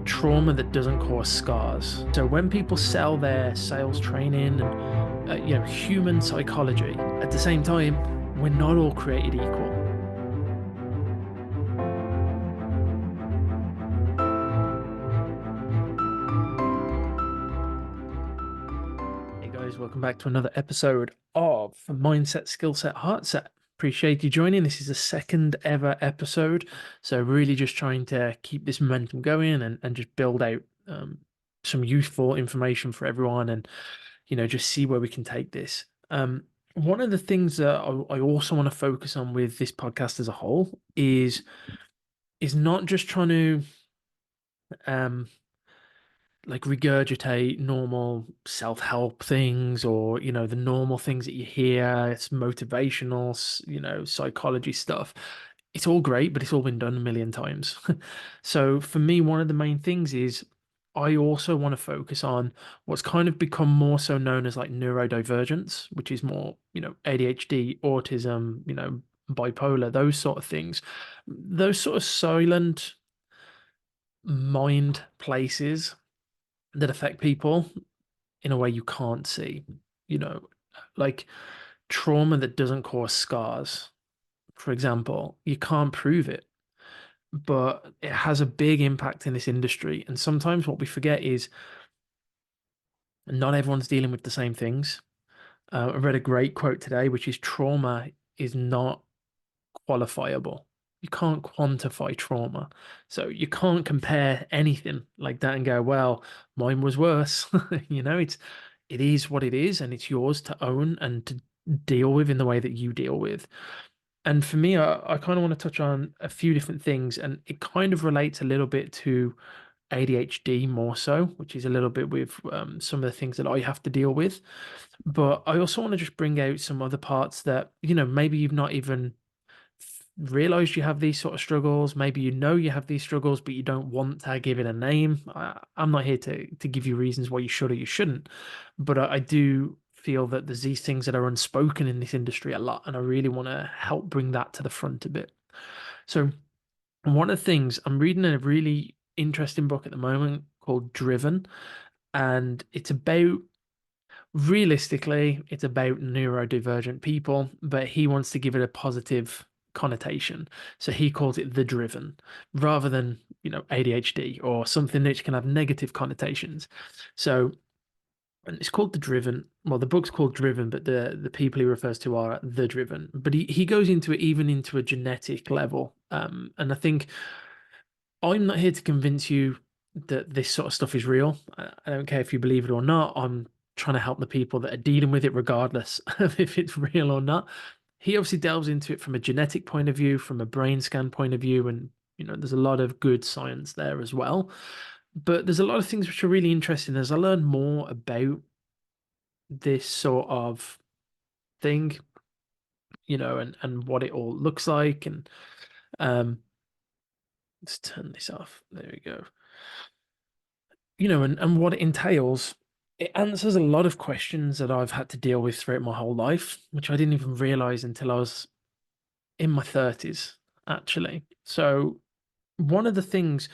trauma that doesn't cause scars. So when people sell their sales training and human psychology, at the same time, we're not all created equal. Hey guys, welcome back to another episode of Mindset, Skillset, Heartset. Appreciate you joining. This is the second ever episode. So really just trying to keep this momentum going and just build out some useful information for everyone and, just see where we can take this. One of the things that I also want to focus on with this podcast as a whole is not just trying to um, like regurgitate normal self-help things or the normal things that you hear. It's motivational, psychology stuff. It's all great, but it's all been done a million times. So for me, one of the main things is I also want to focus on what's kind of become more so known as like neurodivergence, which is more ADHD, autism, bipolar, those sort of things, those sort of silent mind places that affect people in a way you can't see, you know, like trauma that doesn't cause scars, for example. You can't prove it, but it has a big impact in this industry. And sometimes what we forget is not everyone's dealing with the same things. I read a great quote today, which is trauma is not qualifiable. You can't quantify trauma. So you can't compare anything like that and go, well, mine was worse. It is what it is, and it's yours to own and to deal with in the way that you deal with. And for me, I kind of want to touch on a few different things, and it kind of relates a little bit to ADHD more so, which is a little bit with some of the things that I have to deal with. But I also want to just bring out some other parts that, maybe you've not even realized you have these sort of struggles. Maybe you have these struggles, but you don't want to give it a name. I'm not here to give you reasons why you should or you shouldn't, but I do feel that there's these things that are unspoken in this industry a lot, and I really want to help bring that to the front a bit. So one of the things, I'm reading a really interesting book at the moment called Driven, and realistically, it's about neurodivergent people, but he wants to give it a positive connotation. So he calls it the driven rather than, ADHD or something which can have negative connotations. So and it's called the driven. Well, the book's called Driven, but the people he refers to are the driven. But he goes into it even into a genetic level. And I think I'm not here to convince you that this sort of stuff is real. I don't care if you believe it or not. I'm trying to help the people that are dealing with it, regardless of if it's real or not. He obviously delves into it from a genetic point of view, from a brain scan point of view, and there's a lot of good science there as well. But there's a lot of things which are really interesting as I learn more about this sort of thing, and what it all looks like. And let's turn this off. There we go. And what it entails, it answers a lot of questions that I've had to deal with throughout my whole life, which I didn't even realize until I was in my 30s, actually. So, one of the things,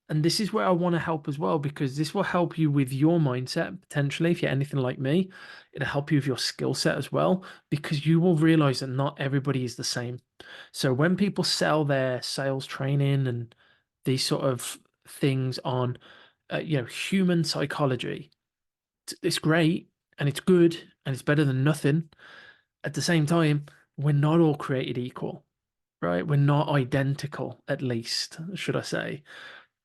and this is where I want to help as well, because this will help you with your mindset potentially. If you're anything like me, it'll help you with your skill set as well, because you will realize that not everybody is the same. So, when people sell their sales training and these sort of things on human psychology, it's great and it's good and it's better than nothing. At the same time, we're not all created equal, right? We're not identical, at least, should I say.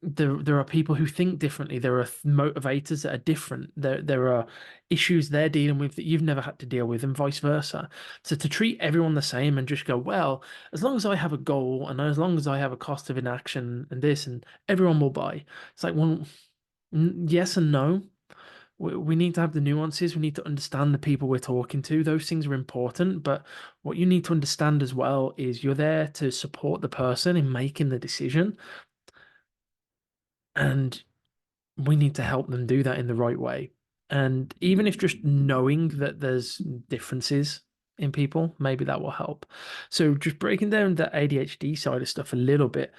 There are people who think differently. There are motivators that are different. There are issues they're dealing with that you've never had to deal with, and vice versa. So to treat everyone the same and just go, well, as long as I have a goal and as long as I have a cost of inaction and this, and everyone will buy. It's like, well, yes and no. We need to have the nuances. We need to understand the people we're talking to. Those things are important. But what you need to understand as well is you're there to support the person in making the decision. And we need to help them do that in the right way. And even if just knowing that there's differences in people, maybe that will help. So just breaking down the ADHD side of stuff a little bit.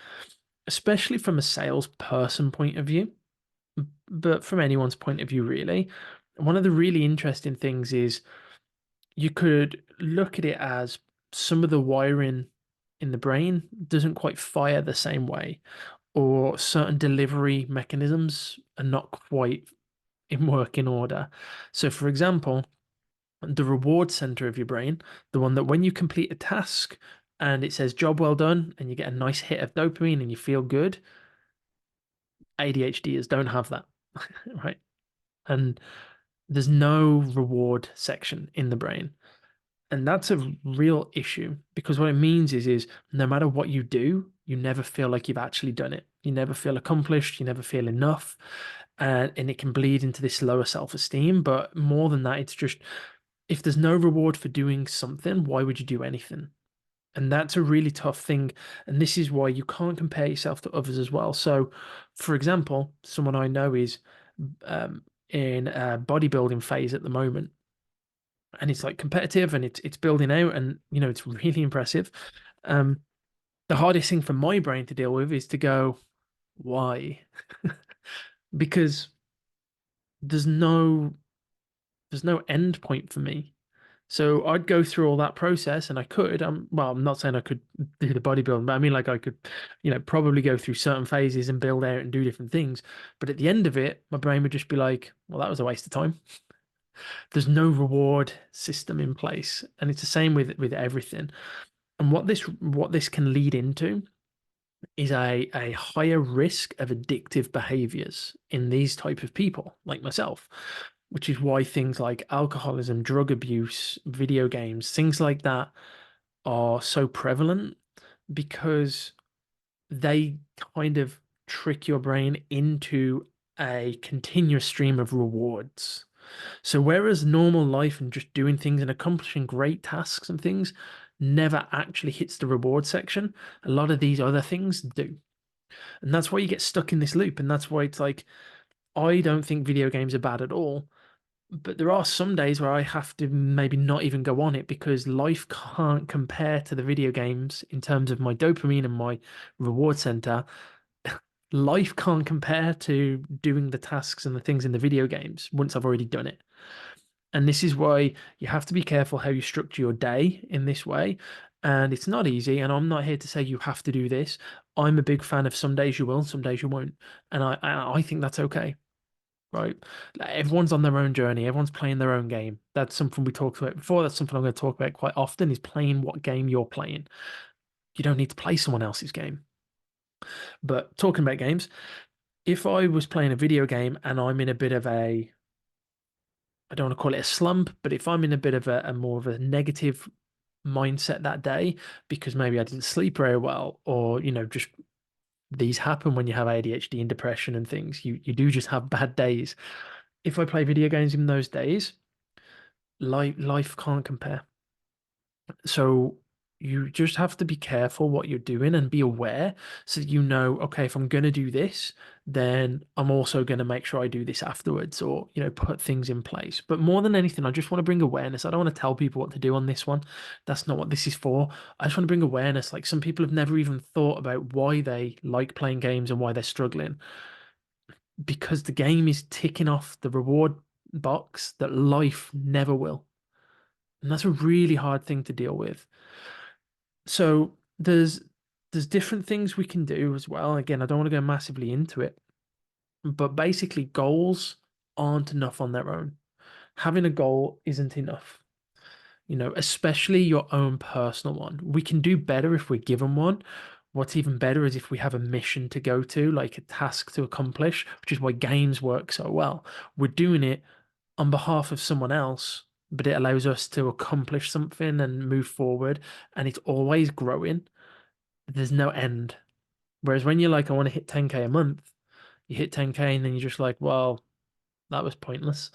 especially from a salesperson point of view, but from anyone's point of view, really. One of the really interesting things is you could look at it as some of the wiring in the brain doesn't quite fire the same way, or certain delivery mechanisms are not quite in working order. So, for example, the reward center of your brain, the one that when you complete a task and it says job well done and you get a nice hit of dopamine and you feel good, ADHDers don't have that, right? And there's no reward section in the brain. And that's a real issue because what it means is no matter what you do, you never feel like you've actually done it. You never feel accomplished, you never feel enough. And it can bleed into this lower self-esteem. But more than that, it's just if there's no reward for doing something, why would you do anything? And that's a really tough thing. And this is why you can't compare yourself to others as well. So, for example, someone I know is in a bodybuilding phase at the moment, and it's like competitive and it's building out, and it's really impressive. Um, the hardest thing for my brain to deal with is to go, why? Because there's no there's no end point for me. So I'd go through all that process and I could, well, I'm not saying I could do the bodybuilding, but I mean like I could, probably go through certain phases and build out and do different things. But at the end of it, my brain would just be like, well, that was a waste of time. There's no reward system in place. And it's the same with everything. And what this can lead into is a higher risk of addictive behaviors in these type of people like myself, which is why things like alcoholism, drug abuse, video games, things like that are so prevalent because they kind of trick your brain into a continuous stream of rewards. So whereas normal life and just doing things and accomplishing great tasks and things never actually hits the reward section, a lot of these other things do. And that's why you get stuck in this loop. And that's why it's like, I don't think video games are bad at all. But there are some days where I have to maybe not even go on it because life can't compare to the video games in terms of my dopamine and my reward center. Life can't compare to doing the tasks and the things in the video games once I've already done it. And this is why you have to be careful how you structure your day in this way. And it's not easy. And I'm not here to say you have to do this. I'm a big fan of some days you will, some days you won't. And I think that's okay, right? Like, everyone's on their own journey. Everyone's playing their own game. That's something we talked about before. That's something I'm going to talk about quite often is playing what game you're playing. You don't need to play someone else's game. But talking about games, if I was playing a video game and I'm in a bit of a I don't want to call it a slump, but if I'm in a bit of a more of a negative mindset that day because maybe I didn't sleep very well, or just these happen when you have ADHD and depression and things. You do just have bad days. If I play video games in those days, life can't compare. So you just have to be careful what you're doing and be aware so that okay, if I'm going to do this, then I'm also going to make sure I do this afterwards or, put things in place. But more than anything, I just want to bring awareness. I don't want to tell people what to do on this one. That's not what this is for. I just want to bring awareness. Like some people have never even thought about why they like playing games and why they're struggling because the game is ticking off the reward box that life never will. And that's a really hard thing to deal with. So there's different things we can do as well. Again, I don't want to go massively into it, but basically goals aren't enough on their own. Having a goal isn't enough, especially your own personal one. We can do better if we're given one. What's even better is if we have a mission to go to, like a task to accomplish, which is why games work so well. We're doing it on behalf of someone else, but it allows us to accomplish something and move forward, and it's always growing. There's no end. Whereas when you're like, I want to hit 10K a month, you hit 10K and then you're just like, well, that was pointless.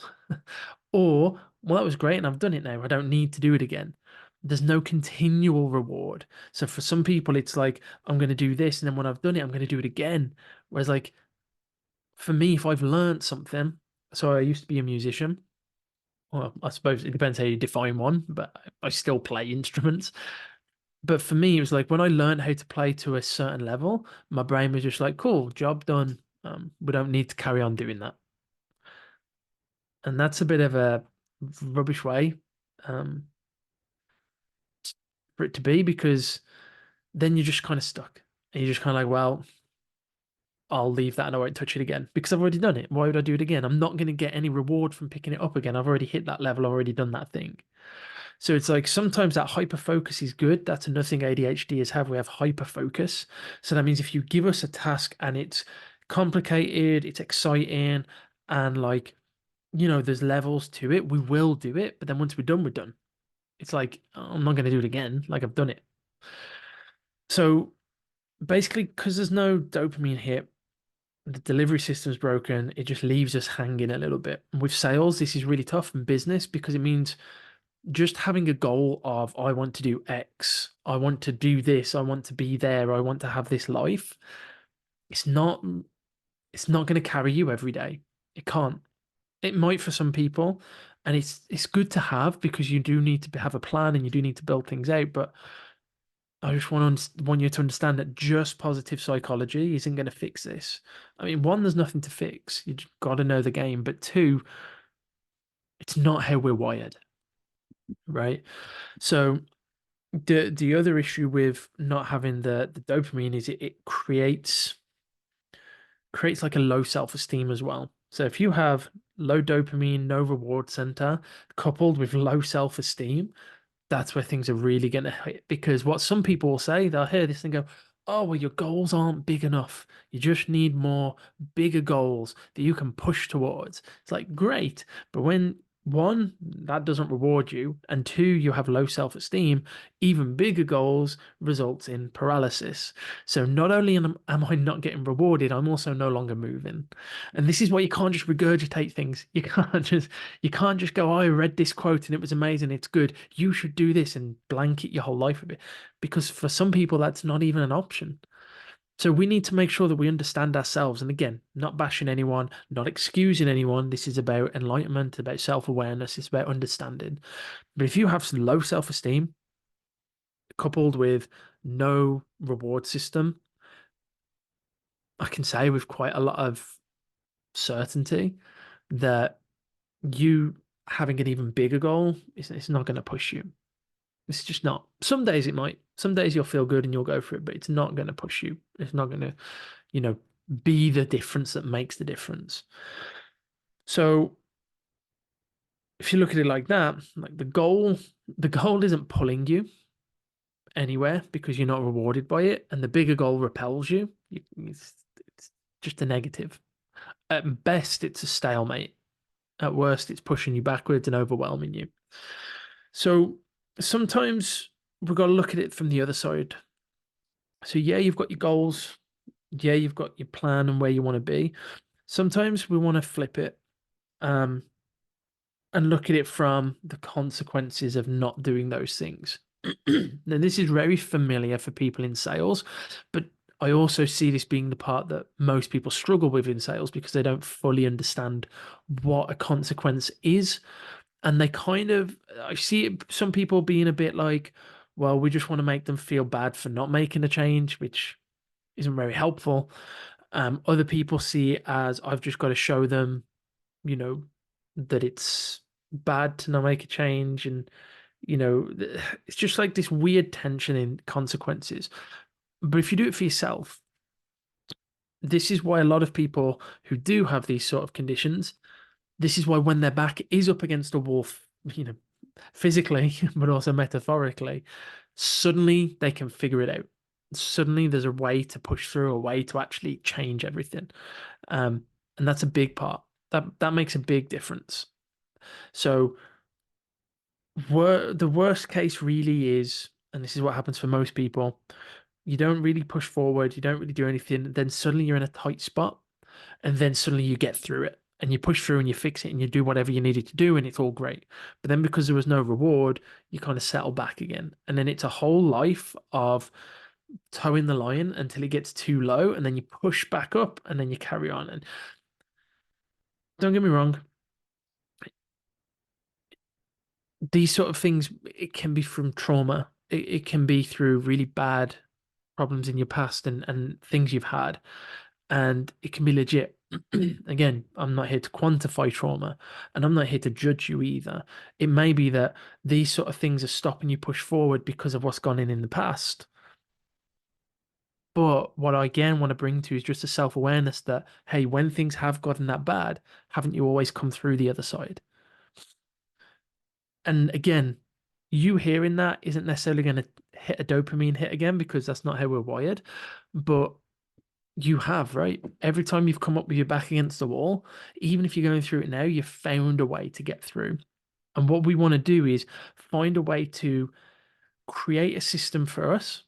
Or, well, that was great and I've done it now. I don't need to do it again. There's no continual reward. So for some people, it's like, I'm going to do this. And then when I've done it, I'm going to do it again. Whereas, like, for me, if I've learned something, so I used to be a musician. Well, I suppose it depends how you define one, but I still play instruments. But for me, it was like when I learned how to play to a certain level, my brain was just like, cool, job done. We don't need to carry on doing that. And that's a bit of a rubbish way um, for it to be because then you're just kind of stuck. And you're just kind of like, well, I'll leave that and I won't touch it again because I've already done it. Why would I do it again? I'm not going to get any reward from picking it up again. I've already hit that level. I've already done that thing. So it's like sometimes that hyper focus is good. That's another thing ADHDers have. We have hyper focus. So that means if you give us a task and it's complicated, it's exciting, and like, there's levels to it, we will do it. But then once we're done, we're done. It's like, I'm not going to do it again. Like I've done it. So basically, because there's no dopamine hit, the delivery system's broken. It just leaves us hanging a little bit. And with sales, this is really tough in business because it means just having a goal of I want to do X, I want to do this, I want to be there, I want to have this life. It's not it's not going to carry you every day. It can't. It might for some people, and it's good to have because you do need to have a plan and you do need to build things out. But I just want you to understand that just positive psychology isn't going to fix this. I mean, one, there's nothing to fix. You just got to know the game. But two, it's not how we're wired, right? So the other issue with not having the dopamine is it creates like a low self-esteem as well. So if you have low dopamine, no reward center, coupled with low self-esteem, that's where things are really going to hit. Because what some people will say, they'll hear this and go, oh, well, your goals aren't big enough. You just need more bigger goals that you can push towards. It's like, great. But when one, that doesn't reward you, and two, you have low self-esteem, even bigger goals results in paralysis. So not only am I not getting rewarded, I'm also no longer moving. And this is why you can't just regurgitate things. You can't just go, oh, I read this quote and it was amazing, it's good. You should do this and blanket your whole life with it. Because for some people, that's not even an option. So we need to make sure that we understand ourselves. And again, not bashing anyone, not excusing anyone. This is about enlightenment, about self-awareness, it's about understanding. But if you have some low self-esteem coupled with no reward system, I can say with quite a lot of certainty that you having an even bigger goal it's not going to push you. It's just not. Some days it might. Some days you'll feel good and you'll go for it, but it's not going to push you. It's not going to, you know, be the difference that makes the difference. So if you look at it like that, like the goal isn't pulling you anywhere because you're not rewarded by it, and the bigger goal repels you. It's just a negative. At best, it's a stalemate. At worst, it's pushing you backwards and overwhelming you. So sometimes we've got to look at it from the other side. So yeah, you've got your goals. Yeah, you've got your plan and where you want to be. Sometimes we want to flip it um, and look at it from the consequences of not doing those things. Now, this is very familiar for people in sales, but I also see this being the part that most people struggle with in sales because they don't fully understand what a consequence is. And they kind of, I see it, some people being a bit like, well, we just want to make them feel bad for not making a change, which isn't very helpful. Other people see it as I've just got to show them, you know, that it's bad to not make a change. And, it's just like this weird tension in consequences. But if you do it for yourself, this is why a lot of people who do have these sort of conditions, this is why when their back is up against a wall, you know, physically, but also metaphorically, suddenly they can figure it out. Suddenly there's a way to push through, a way to actually change everything. And that's a big part. That makes a big difference. So the worst case really is, and this is what happens for most people, you don't really push forward, you don't really do anything, then suddenly you're in a tight spot, and then suddenly you get through it. And you push through and you fix it and you do whatever you needed to do, and it's all great. But then because there was no reward, you kind of settle back again. And then it's a whole life of towing the line until it gets too low, and then you push back up and then you carry on. And don't get me wrong, these sort of things, it can be from trauma. it can be through really bad problems in your past and things you've had, and it can be legit. Again, I'm not here to quantify trauma, and I'm not here to judge you either. It may be that these sort of things are stopping you push forward because of what's gone in the past. But what I again want to bring to is just a self-awareness that, hey, when things have gotten that bad, haven't you always come through the other side? And again, you hearing that isn't necessarily going to hit a dopamine hit again because that's not how we're wired. But you have, right? Every time you've come up with your back against the wall, even if you're going through it now, you've found a way to get through. And what we want to do is find a way to create a system for us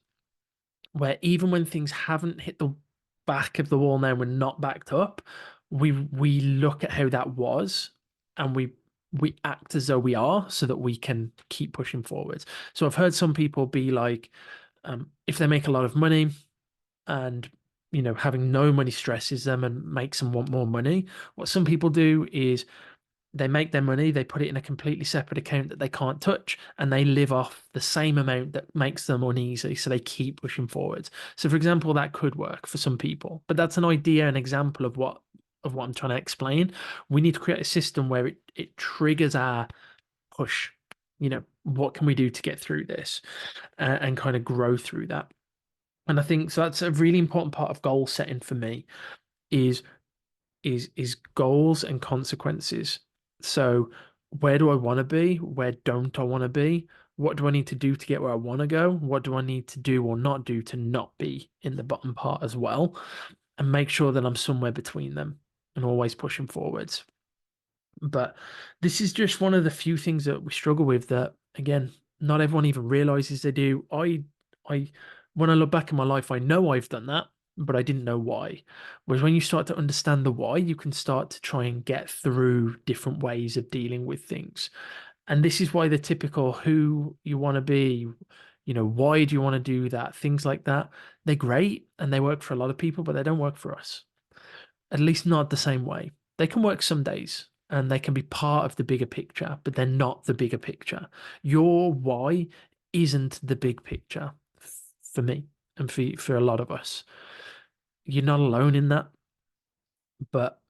where even when things haven't hit the back of the wall now, we're not backed up, we look at how that was and we act as though we are so that we can keep pushing forwards. So I've heard some people be like, if they make a lot of money and having no money stresses them and makes them want more money, what some people do is they make their money, they put it in a completely separate account that they can't touch, and they live off the same amount that makes them uneasy. So they keep pushing forwards. So, for example, that could work for some people, but that's an idea, an example of what I'm trying to explain. We need to create a system where it triggers our push. What can we do to get through this and kind of grow through that? And I think so. That's a really important part of goal setting for me. Is is goals and consequences. So where do I want to be? Where don't I want to be? What do I need to do to get where I want to go? What do I need to do or not do to not be in the bottom part as well? And make sure that I'm somewhere between them and always pushing forwards. But this is just one of the few things that we struggle with that, again, not everyone even realizes they do. I, when I look back in my life, I know I've done that, but I didn't know why. Whereas when you start to understand the why, you can start to try and get through different ways of dealing with things. And this is why the typical who you want to be, why do you want to do that? Things like that, they're great and they work for a lot of people, but they don't work for us, at least not the same way. They can work some days and they can be part of the bigger picture, but they're not the bigger picture. Your why isn't the big picture for me and for a lot of us. You're not alone in that, but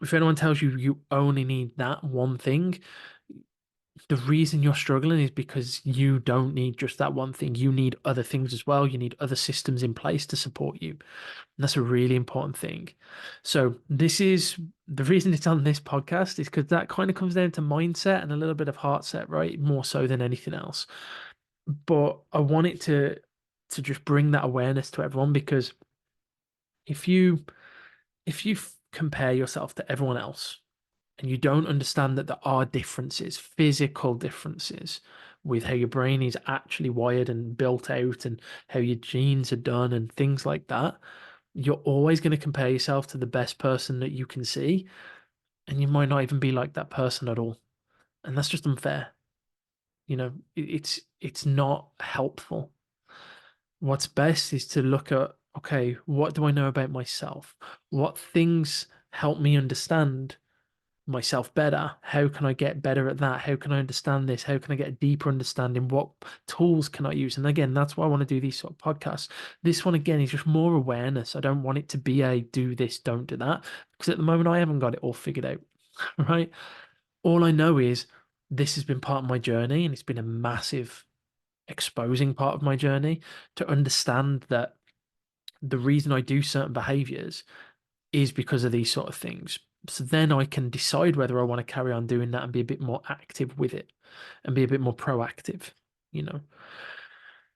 if anyone tells you you only need that one thing, the reason you're struggling is because you don't need just that one thing. You need other things as well. You need other systems in place to support you. And that's a really important thing. So this is the reason it's on this podcast is because that kind of comes down to mindset and a little bit of heart set, right? More so than anything else. But I want it to just bring that awareness to everyone because if you compare yourself to everyone else and you don't understand that there are differences, physical differences with how your brain is actually wired and built out and how your genes are done and things like that, you're always going to compare yourself to the best person that you can see, and you might not even be like that person at all. And that's just unfair. It's not helpful. What's best is to look at, okay, what do I know about myself? What things help me understand myself better? How can I get better at that? How can I understand this? How can I get a deeper understanding? What tools can I use? And again, that's why I want to do these sort of podcasts. This one again is just more awareness. I don't want it to be a do this, don't do that, because at the moment I haven't got it all figured out. Right? All I know is this has been part of my journey, and it's been a massive exposing part of my journey to understand that the reason I do certain behaviors is because of these sort of things. So then I can decide whether I want to carry on doing that and be a bit more active with it and be a bit more proactive, you know.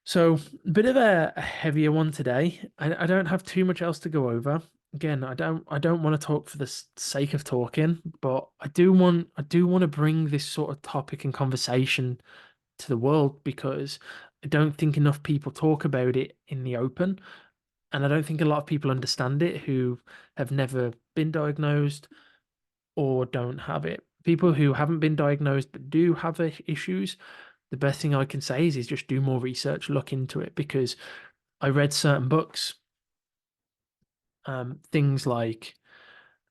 So a bit of a heavier one today. I don't have too much else to go over. Again, I don't want to talk for the sake of talking, but I do want to bring this sort of topic and conversation to the world because I don't think enough people talk about it in the open. And I don't think a lot of people understand it who have never been diagnosed or don't have it. People who haven't been diagnosed but do have issues, the best thing I can say is just do more research, look into it because I read certain books, things like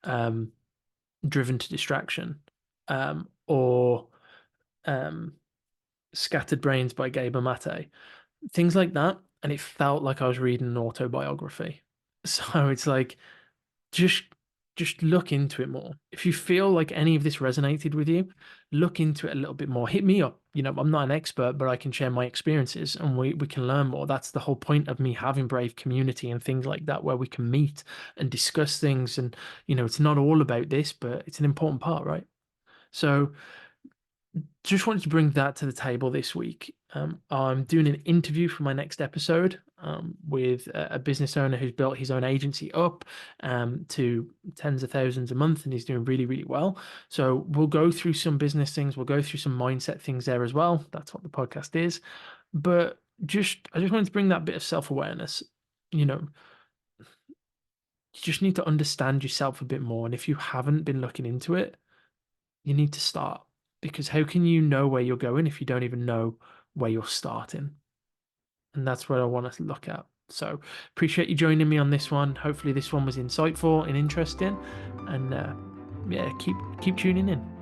um, Driven to Distraction or um, Scattered Brains by Gabor Mate. things like that. And it felt like I was reading an autobiography. So it's like, just just look into it more. If you feel like any of this resonated with you, look into it a little bit more. Hit me up. I'm not an expert, but I can share my experiences and we can learn more. That's the whole point of me having Brave Community and things like that, where we can meet and discuss things. And, it's not all about this, but it's an important part, right? So just wanted to bring that to the table this week. I'm doing an interview for my next episode with a business owner who's built his own agency up to tens of thousands a month, and he's doing really, really well. So we'll go through some business things, we'll go through some mindset things there as well. That's what the podcast is. But I just wanted to bring that bit of self-awareness. You know, you just need to understand yourself a bit more. And if you haven't been looking into it, you need to start, because how can you know where you're going if you don't even know where you're starting? And that's what I want us to look at. So appreciate you joining me on this one. Hopefully this one was insightful and interesting. And yeah, keep tuning in.